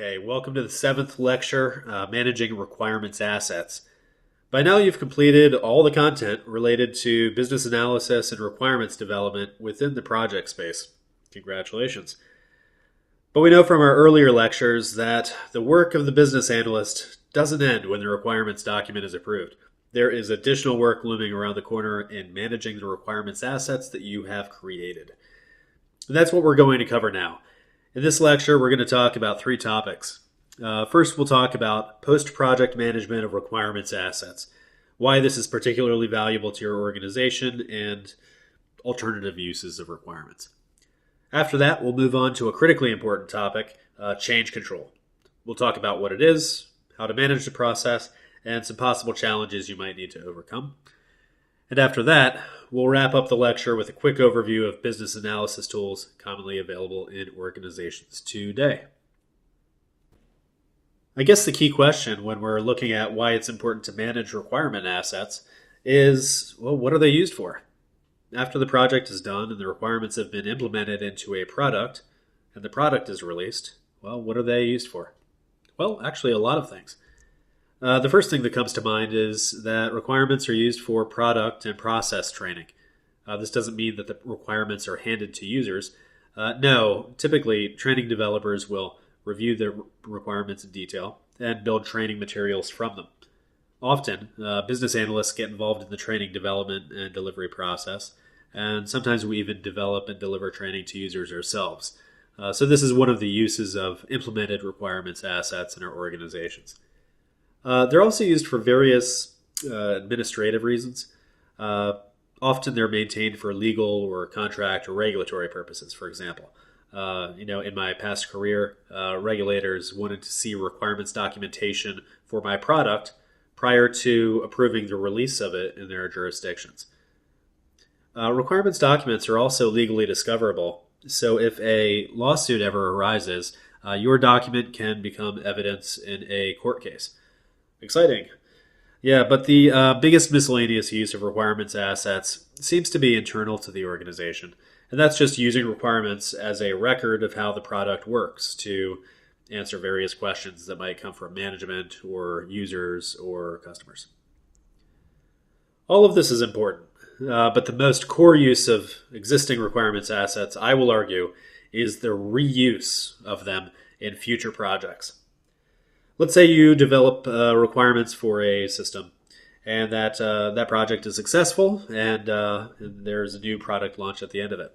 Okay, welcome to the seventh lecture, Managing Requirements Assets. By now you've completed all the content related to business analysis and requirements development within the project space. Congratulations. But we know from our earlier lectures that the work of the business analyst doesn't end when the requirements document is approved. There is additional work looming around the corner in managing the requirements assets that you have created. And that's what we're going to cover now. In this lecture, we're going to talk about three topics. First, we'll talk about post-project management of requirements assets, why this is particularly valuable to your organization, and alternative uses of requirements. After that, we'll move on to a critically important topic, change control. We'll talk about what it is, how to manage the process, and some possible challenges you might need to overcome. And after that, we'll wrap up the lecture with a quick overview of business analysis tools commonly available in organizations today. I guess the key question when we're looking at why it's important to manage requirement assets is, well, what are they used for? After the project is done and the requirements have been implemented into a product and the product is released, well, what are they used for? Well, actually a lot of things. The first thing that comes to mind is that requirements are used for product and process training. This doesn't mean that the requirements are handed to users. No, typically training developers will review the requirements in detail and build training materials from them. Often, business analysts get involved in the training development and delivery process, and sometimes we even develop and deliver training to users ourselves. So this is one of the uses of implemented requirements assets in our organizations. They're also used for various administrative reasons. Often they're maintained for legal or contract or regulatory purposes, for example. In my past career, regulators wanted to see requirements documentation for my product prior to approving the release of it in their jurisdictions. Requirements documents are also legally discoverable, so if a lawsuit ever arises, your document can become evidence in a court case. Exciting. Yeah, but the biggest miscellaneous use of requirements assets seems to be internal to the organization. And that's just using requirements as a record of how the product works to answer various questions that might come from management or users or customers. All of this is important, but the most core use of existing requirements assets, I will argue, is the reuse of them in future projects. Let's say you develop requirements for a system and that project is successful and there's a new product launch at the end of it.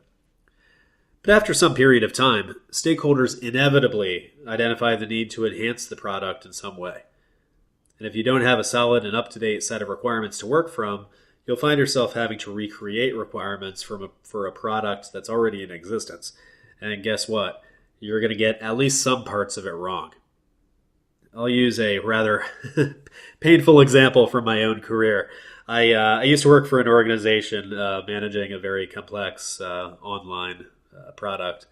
But after some period of time, stakeholders inevitably identify the need to enhance the product in some way. And if you don't have a solid and up-to-date set of requirements to work from, you'll find yourself having to recreate requirements for a product that's already in existence. And guess what? You're going to get at least some parts of it wrong. I'll use a rather painful example from my own career. I used to work for an organization managing a very complex online product.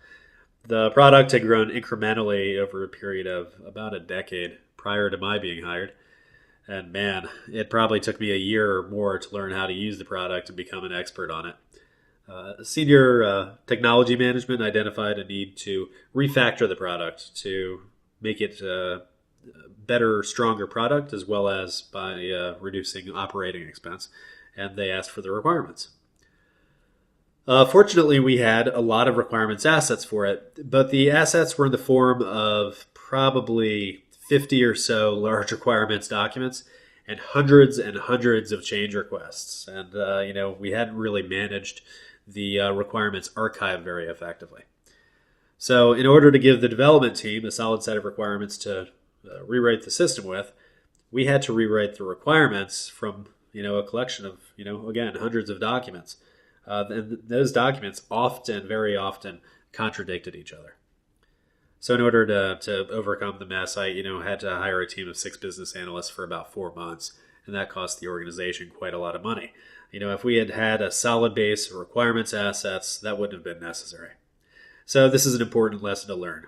The product had grown incrementally over a period of about a decade prior to my being hired. And man, it probably took me a year or more to learn how to use the product and become an expert on it. Senior technology management identified a need to refactor the product to make it better, stronger product, as well as by reducing operating expense, and they asked for the requirements. Fortunately, we had a lot of requirements assets for it, but the assets were in the form of probably 50 or so large requirements documents and hundreds of change requests. And, we hadn't really managed the requirements archive very effectively. So in order to give the development team a solid set of requirements to rewrite the system with, we had to rewrite the requirements from a collection of again hundreds of documents. And those documents very often contradicted each other. So in order to overcome the mess, I had to hire a team of 6 business analysts for about 4 months, and that cost the organization quite a lot of money. If we had had a solid base of requirements assets, that wouldn't have been necessary. So this is an important lesson to learn.